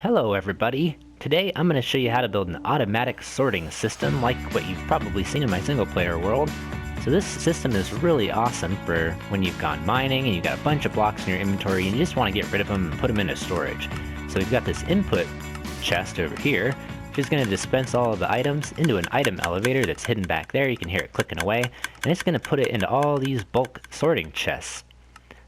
Hello everybody! Today I'm going to show you how to build an automatic sorting system like what you've probably seen in my single player world. So this system is really awesome for when you've gone mining and you've got a bunch of blocks in your inventory and you just want to get rid of them and put them into storage. So we've got this input chest over here, which is going to dispense all of the items into an item elevator that's hidden back there. You can hear it clicking away, and it's going to put it into all these bulk sorting chests.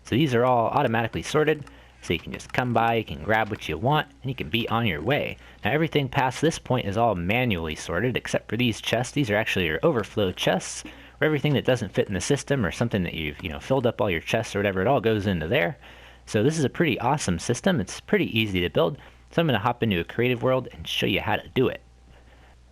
So these are all automatically sorted. So you can just come by, you can grab what you want, and you can be on your way. Now everything past this point is all manually sorted, except for these chests. These are actually your overflow chests, where everything that doesn't fit in the system or something that you've filled up all your chests or whatever, it all goes into there. So this is a pretty awesome system. It's pretty easy to build. So I'm going to hop into a creative world and show you how to do it.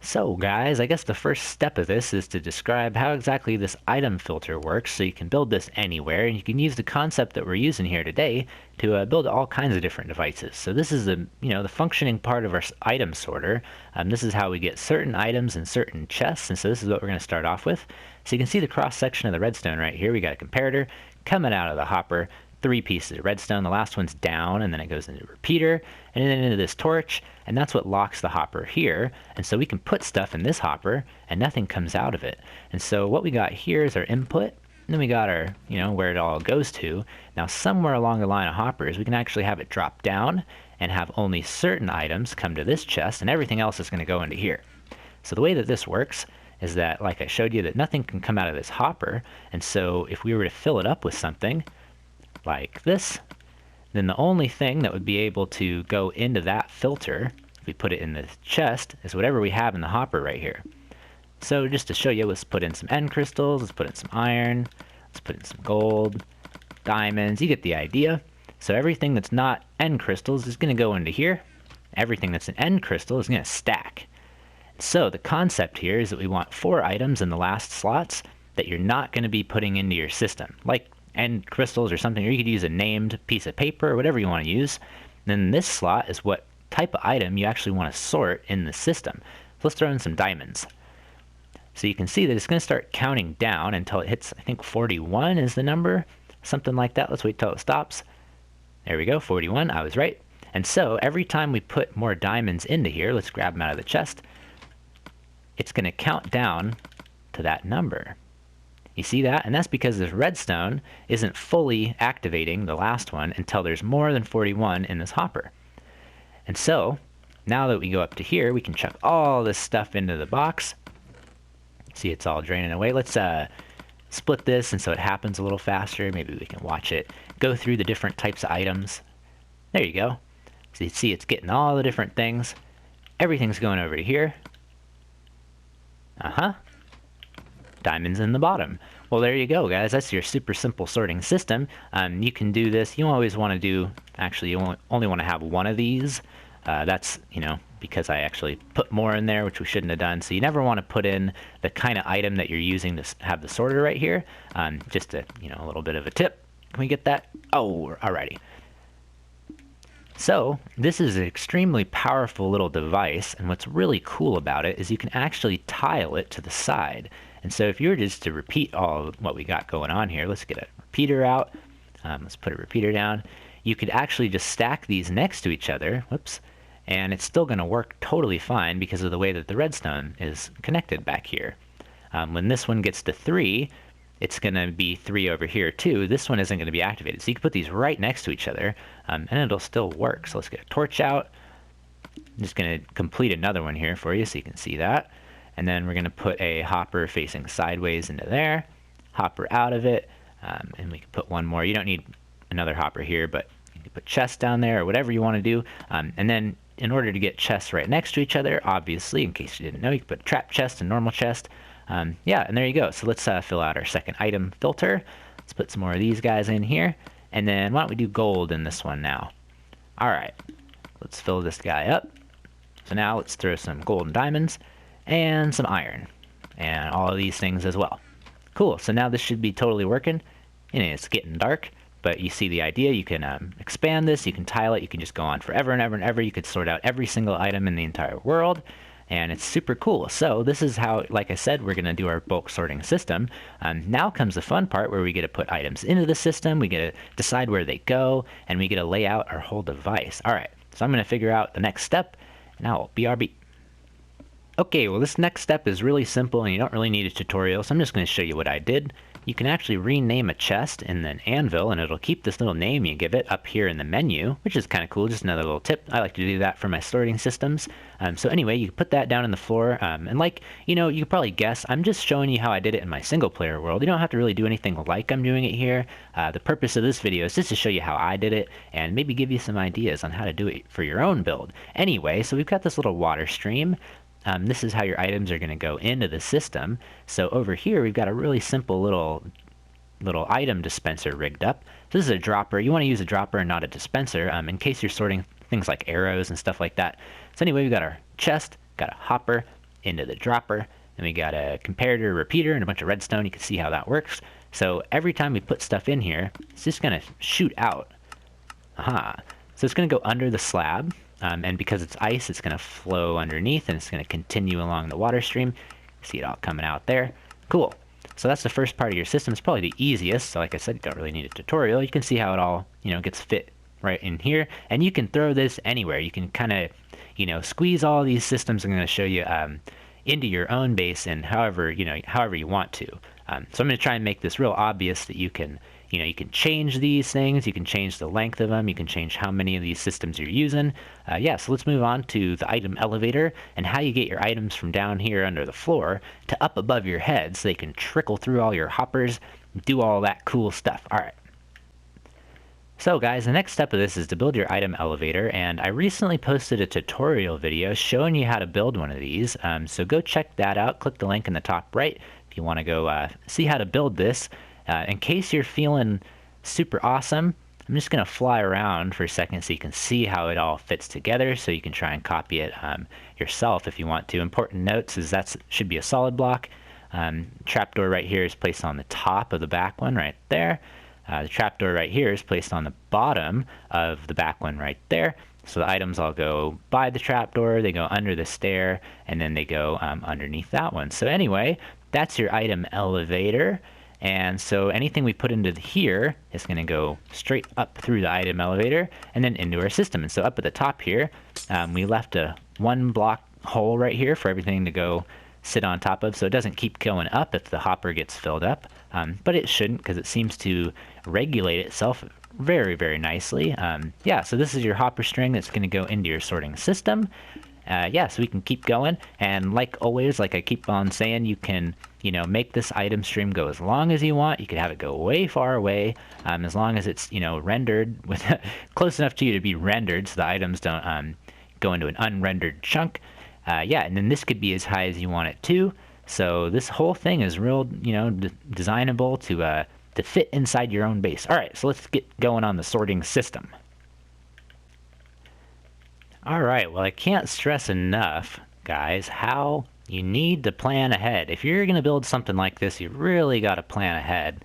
So guys, I guess the first step of this is to describe how exactly this item filter works so you can build this anywhere, and you can use the concept that we're using here today to build all kinds of different devices. So this is the functioning part of our item sorter. This is how we get certain items in certain chests, and so this is what we're going to start off with. So you can see the cross section of the redstone right here. We got a comparator coming out of the hopper, 3 pieces of redstone. The last one's down, and then it goes into a repeater, and then into this torch, and that's what locks the hopper here. And so we can put stuff in this hopper, and nothing comes out of it. And so what we got here is our input, and then we got our, where it all goes to. Now somewhere along the line of hoppers, we can actually have it drop down, and have only certain items come to this chest, and everything else is going to go into here. So the way that this works is that, like I showed you, that nothing can come out of this hopper, and so if we were to fill it up with something, like this, then the only thing that would be able to go into that filter, if we put it in the chest, is whatever we have in the hopper right here. So just to show you, let's put in some end crystals, let's put in some iron, let's put in some gold, diamonds, you get the idea. So everything that's not end crystals is going to go into here. Everything that's an end crystal is going to stack. So the concept here is that we want 4 items in the last slots that you're not going to be putting into your system, like end crystals or something, or you could use a named piece of paper or whatever you want to use. Then this slot is what type of item you actually want to sort in the system. So let's throw in some diamonds. So you can see that it's going to start counting down until it hits, I think 41 is the number, something like that. Let's wait till it stops. There we go, 41, I was right. And so every time we put more diamonds into here, let's grab them out of the chest, it's going to count down to that number. You see that? And that's because this redstone isn't fully activating the last one until there's more than 41 in this hopper. And so, now that we go up to here, we can chuck all this stuff into the box. See, it's all draining away. Let's split this, and so it happens a little faster. Maybe we can watch it go through the different types of items. There you go. So you see it's getting all the different things. Everything's going over to here. Diamonds in the bottom. Well, there you go, guys. That's your super simple sorting system. You can do this. You always want to do, actually, you only want to have one of these. That's, because I actually put more in there, which we shouldn't have done. So you never want to put in the kind of item that you're using to have the sorter right here. Just a, a little bit of a tip. Can we get that? Oh, alrighty. So this is an extremely powerful little device, and what's really cool about it is you can actually tile it to the side. And so if you were just to repeat all of what we got going on here, let's get a repeater out, let's put a repeater down, you could actually just stack these next to each other, whoops, and it's still going to work totally fine because of the way that the redstone is connected back here. When this one gets to 3, it's going to be 3 over here too. This one isn't going to be activated. So you can put these right next to each other, and it'll still work. So let's get a torch out. I'm just going to complete another one here for you so you can see that. And then we're going to put a hopper facing sideways into there, hopper out of it, and we can put one more. You don't need another hopper here, but you can put chests down there or whatever you want to do. And then in order to get chests right next to each other, obviously, in case you didn't know, you can put trap chest and normal chest. Yeah, and there you go. So let's fill out our second item filter. Let's put some more of these guys in here. And then why don't we do gold in this one now? All right, let's fill this guy up. So now let's throw some gold and diamonds and some iron and all of these things as well. Cool, so now this should be totally working. It's getting dark, but you see the idea. You can expand this, you can tile it, you can just go on forever and ever and ever. You could sort out every single item in the entire world, and it's super cool. So this is how, like I said, we're going to do our bulk sorting system. Now comes the fun part where we get to put items into the system, we get to decide where they go, and we get to lay out our whole device. All right, So I'm going to figure out the next step, and I'll BRB. Okay, well this next step is really simple and you don't really need a tutorial, so I'm just going to show you what I did. You can actually rename a chest in an anvil, and it'll keep this little name you give it up here in the menu, which is kind of cool. Just another little tip. I like to do that for my sorting systems. So anyway, you can put that down on the floor, and like, you know, you can probably guess, I'm just showing you how I did it in my single player world. You don't have to really do anything like I'm doing it here. The purpose of this video is just to show you how I did it, and maybe give you some ideas on how to do it for your own build. Anyway, so we've got this little water stream. This is how your items are going to go into the system. So over here we've got a really simple little item dispenser rigged up. So this is a dropper. You want to use a dropper and not a dispenser in case you're sorting things like arrows and stuff like that. So anyway, we've got our chest, got a hopper into the dropper, and we got a comparator repeater and a bunch of redstone. You can see how that works. So every time we put stuff in here, it's just going to shoot out. Aha. So it's going to go under the slab. And because it's ice, it's going to flow underneath, and it's going to continue along the water stream. See it all coming out there. Cool. So that's the first part of your system. It's probably the easiest. So like I said, you don't really need a tutorial. You can see how it all, you know, gets fit right in here. And you can throw this anywhere. You can kind of, you know, squeeze all these systems I'm going to show you into your own base and however you want to. So I'm going to try and make this real obvious that you can, you know, you can change these things, you can change the length of them, you can change how many of these systems you're using. Yeah, so let's move on to the item elevator and how you get your items from down here under the floor to up above your head so they can trickle through all your hoppers and do all that cool stuff. All right. So guys, the next step of this is to build your item elevator, and I recently posted a tutorial video showing you how to build one of these, so go check that out. Click the link in the top right if you want to go see how to build this. In case you're feeling super awesome, I'm just going to fly around for a second so you can see how it all fits together, so you can try and copy it yourself if you want to. Important notes is that should be a solid block. Trapdoor right here is placed on the top of the back one right there. The trapdoor right here is placed on the bottom of the back one right there. So the items all go by the trapdoor, they go under the stair, and then they go underneath that one. So anyway, that's your item elevator. And so anything we put into here is going to go straight up through the item elevator and then into our system. And so up at the top here, we left a 1 block hole right here for everything to go sit on top of, so it doesn't keep going up if the hopper gets filled up. But it shouldn't, because it seems to regulate itself very, very nicely. Yeah, so this is your hopper string that's going to go into your sorting system. Yeah, so we can keep going, and like always, like I keep on saying, you can, you know, make this item stream go as long as you want. You could have it go way far away, as long as it's, you know, rendered with close enough to you to be rendered, so the items don't go into an unrendered chunk. Yeah, and then this could be as high as you want it too. So this whole thing is real, you know, designable to fit inside your own base. All right, so let's get going on the sorting system. All right, well, I can't stress enough, guys, how you need to plan ahead. If you're going to build something like this, you really got to plan ahead,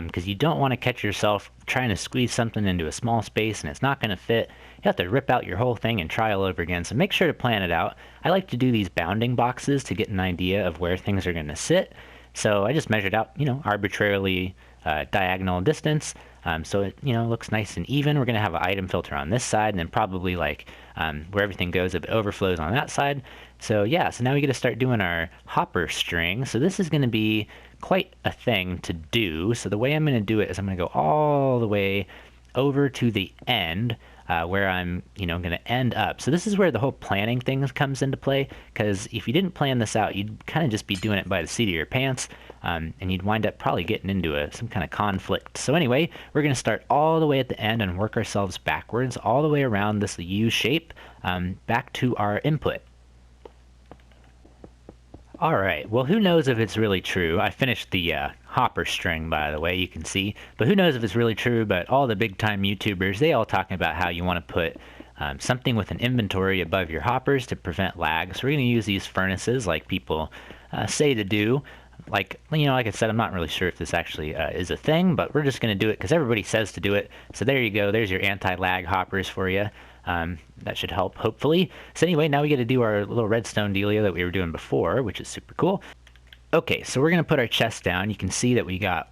because you don't want to catch yourself trying to squeeze something into a small space and it's not going to fit. You have to rip out your whole thing and try all over again, so make sure to plan it out. I like to do these bounding boxes to get an idea of where things are going to sit. So I just measured out, you know, arbitrarily diagonal distance, so it, you know, looks nice and even. We're going to have an item filter on this side, and then probably like where everything goes, if it overflows on that side. So yeah, so now we get to start doing our hopper string. So this is going to be quite a thing to do. So the way I'm going to do it is I'm going to go all the way over to the end, where I'm, you know, going to end up. So this is where the whole planning thing comes into play, because if you didn't plan this out, you'd kind of just be doing it by the seat of your pants, and you'd wind up probably getting into some kind of conflict. So anyway, we're going to start all the way at the end and work ourselves backwards all the way around this U shape, back to our input. Alright, well, who knows if it's really true. I finished the hopper string, by the way, you can see. But who knows if it's really true, but all the big-time YouTubers, they all talking about how you want to put something with an inventory above your hoppers to prevent lag. So we're going to use these furnaces like people say to do. Like, you know, like I said, I'm not really sure if this actually is a thing, but we're just going to do it because everybody says to do it. So there you go. There's your anti-lag hoppers for you. That should help, hopefully. So anyway, now we get to do our little redstone dealio that we were doing before, which is super cool. Okay, so we're going to put our chest down. You can see that we got,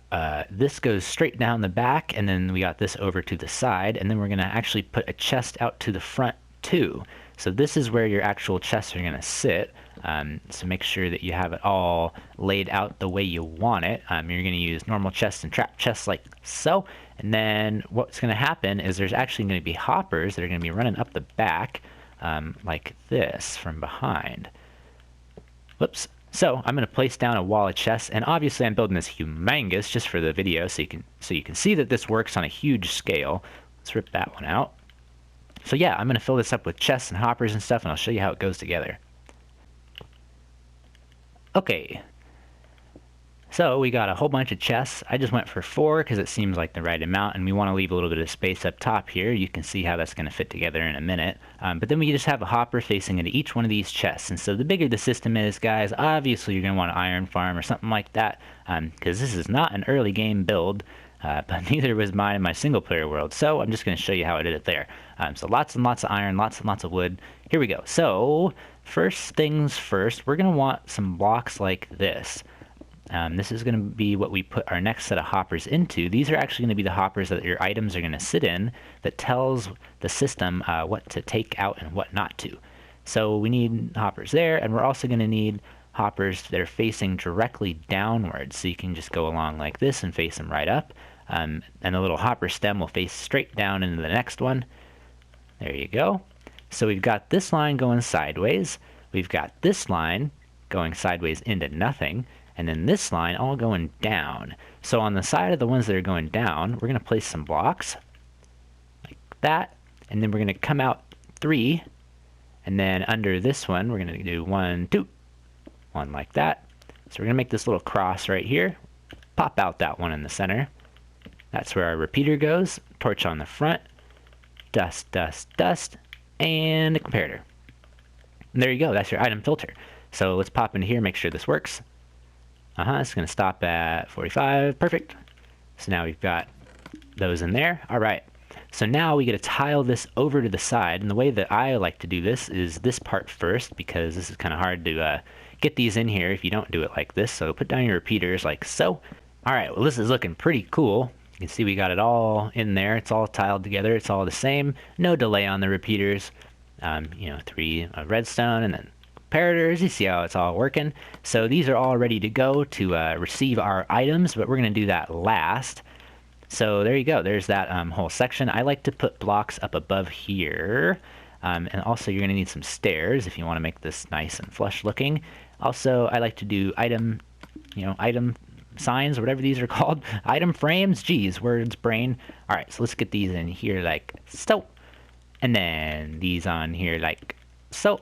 this goes straight down the back, and then we got this over to the side, and then we're going to actually put a chest out to the front 2. So this is where your actual chests are going to sit. So make sure that you have it all laid out the way you want it. You're going to use normal chests and trap chests like so. And then what's going to happen is there's actually going to be hoppers that are going to be running up the back like this from behind. Whoops. So I'm going to place down a wall of chests, and obviously I'm building this humongous just for the video so you can see that this works on a huge scale. Let's rip that one out. So yeah, I'm going to fill this up with chests and hoppers and stuff, and I'll show you how it goes together. Okay, so we got a whole bunch of chests. I just went for 4 because it seems like the right amount, and we want to leave a little bit of space up top here. You can see how that's going to fit together in a minute. But then we just have a hopper facing into each one of these chests. And so the bigger the system is, guys, obviously you're going to want an iron farm or something like that, because this is not an early game build, but neither was mine in my single player world. So I'm just going to show you how I did it there. So lots and lots of iron, lots and lots of wood. Here we go. So first things first, we're going to want some blocks like this. This is going to be what we put our next set of hoppers into. These are actually going to be the hoppers that your items are going to sit in that tells the system what to take out and what not to. So we need hoppers there, and we're also going to need hoppers that are facing directly downwards. So you can just go along like this and face them right up. And the little hopper stem will face straight down into the next one. There you go. So we've got this line going sideways. We've got this line going sideways into nothing. And then this line all going down. So on the side of the ones that are going down, we're going to place some blocks like that. And then we're going to come out 3. And then under this one, we're going to do 1, 2. 1 like that. So we're going to make this little cross right here. Pop out that one in the center. That's where our repeater goes. Torch on the front. Dust, dust, dust. And a comparator. And there you go. That's your item filter. So let's pop into here, make sure this works. It's going to stop at 45. Perfect. So now we've got those in there. All right. So now we get to tile this over to the side. And the way that I like to do this is this part first, because this is kind of hard to get these in here if you don't do it like this. So put down your repeaters like so. All right. Well, this is looking pretty cool. You can see we got it all in there. It's all tiled together. It's all the same. No delay on the repeaters. 3 redstone and then comparators. You see how it's all working. So these are all ready to go to receive our items, but we're going to do that last. So there you go. There's that whole section. I like to put blocks up above here. And also you're going to need some stairs if you want to make this nice and flush looking. Also, I like to do item signs or whatever these are called. Item frames. Geez, words, brain. All right, so let's get these in here like so. And then these on here like so.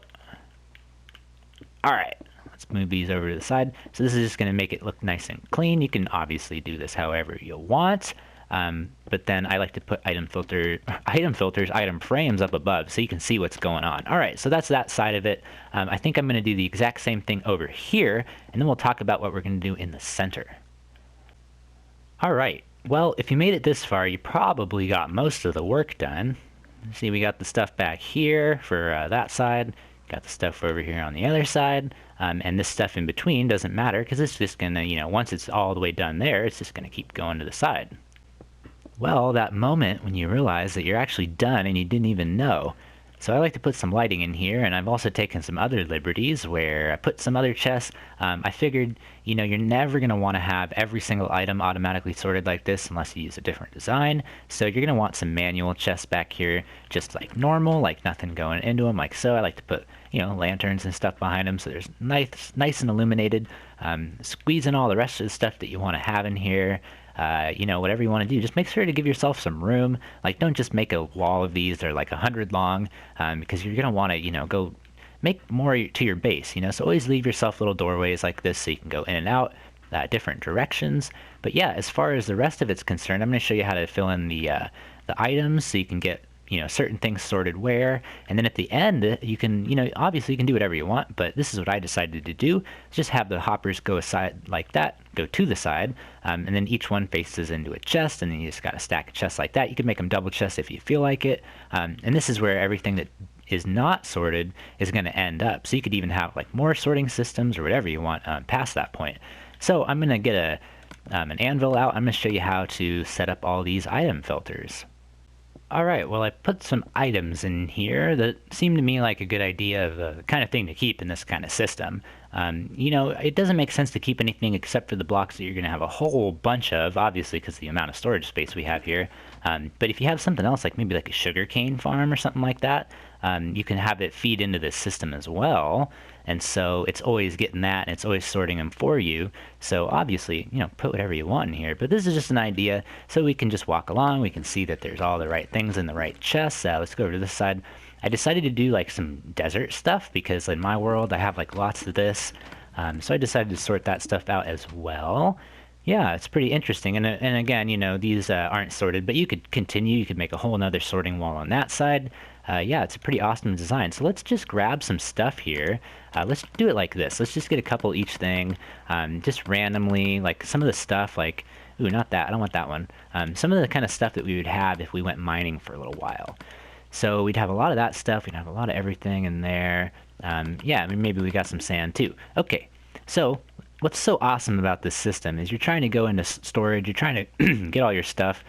All right, let's move these over to the side. So this is just going to make it look nice and clean. You can obviously do this however you want, but then I like to put item filters, item frames up above so you can see what's going on. All right, so that's that side of it. I think I'm going to do the exact same thing over here, and then we'll talk about what we're going to do in the center. All right, well, if you made it this far, you probably got most of the work done. See, we got the stuff back here for that side. Got the stuff over here on the other side, and this stuff in between doesn't matter because it's just going to, once it's all the way done there, it's just going to keep going to the side. Well, that moment when you realize that you're actually done and you didn't even know. So I like to put some lighting in here, and I've also taken some other liberties where I put some other chests. I figured, you're never going to want to have every single item automatically sorted like this unless you use a different design. So you're going to want some manual chests back here, just like normal, like nothing going into them, like so. I like to put, lanterns and stuff behind them so there's nice and illuminated. Squeeze in all the rest of the stuff that you want to have in here. Whatever you want to do, just make sure to give yourself some room. Like, don't just make a wall of these that are like 100 long, because you're going to want to, go make more to your base, so always leave yourself little doorways like this so you can go in and out different directions. But yeah, as far as the rest of it's concerned, I'm going to show you how to fill in the items so you can get certain things sorted where, and then at the end you can, obviously you can do whatever you want, but this is what I decided to do. Just have the hoppers go aside like that, go to the side, and then each one faces into a chest, and then you just got a stack of chests like that. You can make them double chests if you feel like it, and this is where everything that is not sorted is going to end up. So you could even have like more sorting systems or whatever you want past that point. So I'm going to get an anvil out. I'm going to show you how to set up all these item filters. Alright, well I put some items in here that seem to me like a good idea of the kind of thing to keep in this kind of system. You know, it doesn't make sense to keep anything except for the blocks that you're going to have a whole bunch of, obviously because of the amount of storage space we have here. But if you have something else, like maybe like a sugarcane farm or something like that, you can have it feed into this system as well. And so it's always getting that, and it's always sorting them for you. So obviously, you know, put whatever you want in here. But this is just an idea, so we can just walk along. We can see that there's all the right things in the right chests. Let's go over to this side. I decided to do like some desert stuff because in my world I have like lots of this. So I decided to sort that stuff out as well. Yeah, it's pretty interesting. And again, you know, these aren't sorted, but you could continue. You could make a whole nother sorting wall on that side. Yeah, it's a pretty awesome design. So let's just grab some stuff here. Let's do it like this. Let's just get a couple each thing, just randomly, like some of the stuff like, ooh, not that, I don't want that one. Some of the kind of stuff that we would have if we went mining for a little while. So we'd have a lot of that stuff, we'd have a lot of everything in there. Yeah, I mean, maybe we got some sand too. Okay, so what's so awesome about this system is you're trying to go into storage, you're trying to get all your stuff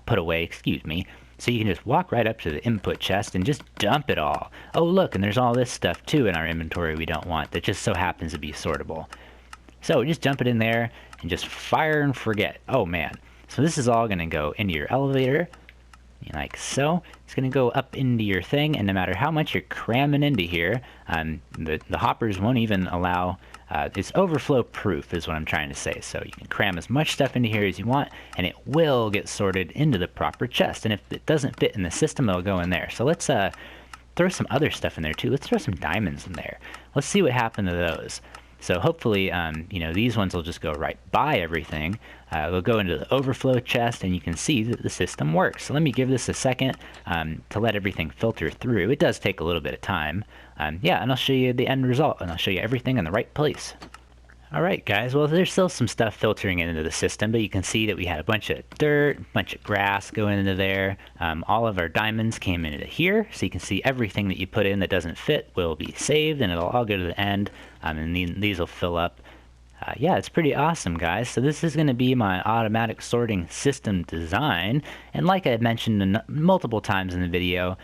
put away, excuse me. So you can just walk right up to the input chest and just dump it all. Oh look, and there's all this stuff too in our inventory we don't want that just so happens to be sortable. So just dump it in there and just fire and forget. Oh man. So this is all going to go into your elevator, like so. It's going to go up into your thing, and no matter how much you're cramming into here, the hoppers won't even allow. It's overflow proof is what I'm trying to say. So you can cram as much stuff into here as you want, and it will get sorted into the proper chest. And if it doesn't fit in the system, it'll go in there. So let's throw some other stuff in there too. Let's throw some diamonds in there. Let's see what happened to those. So hopefully, you know, these ones will just go right by everything. They'll go into the overflow chest, and you can see that the system works. So let me give this a second to let everything filter through. It does take a little bit of time. Yeah, and I'll show you the end result, and I'll show you everything in the right place. Alright guys, well there's still some stuff filtering into the system, but you can see that we had a bunch of dirt, a bunch of grass going into there. All of our diamonds came into here, so you can see everything that you put in that doesn't fit will be saved, and it'll all go to the end, and these will fill up. Yeah, it's pretty awesome, guys. So this is going to be my automatic sorting system design, and like I mentioned multiple times in the video,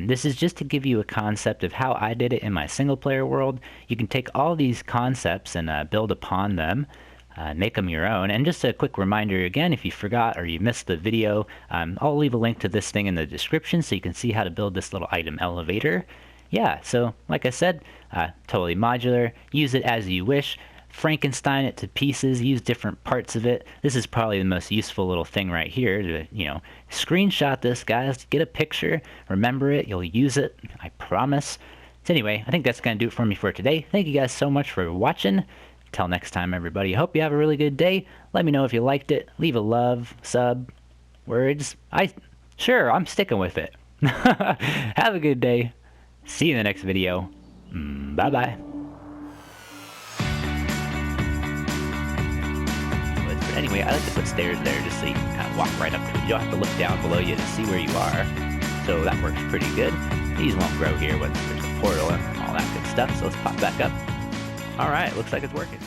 this is just to give you a concept of how I did it in my single player world. You can take all these concepts and build upon them, make them your own. And just a quick reminder again, if you forgot or you missed the video, I'll leave a link to this thing in the description so you can see how to build this little item elevator. Yeah, so like I said, totally modular, use it as you wish. Frankenstein it to pieces, use different parts of it. This is probably the most useful little thing right here to, you know, screenshot this, guys, get a picture, remember it, you'll use it, I promise. So anyway, I think that's going to do it for me for today. Thank you guys so much for watching. Until next time, everybody, I hope you have a really good day. Let me know if you liked it. Leave a love, sub, words. Sure, I'm sticking with it. Have a good day. See you in the next video. Bye-bye. Anyway, I like to put stairs there just so you can kind of walk right up to it. You don't have to look down below you to see where you are. So that works pretty good. These won't grow here once there's a portal and all that good stuff. So let's pop back up. Alright, looks like it's working.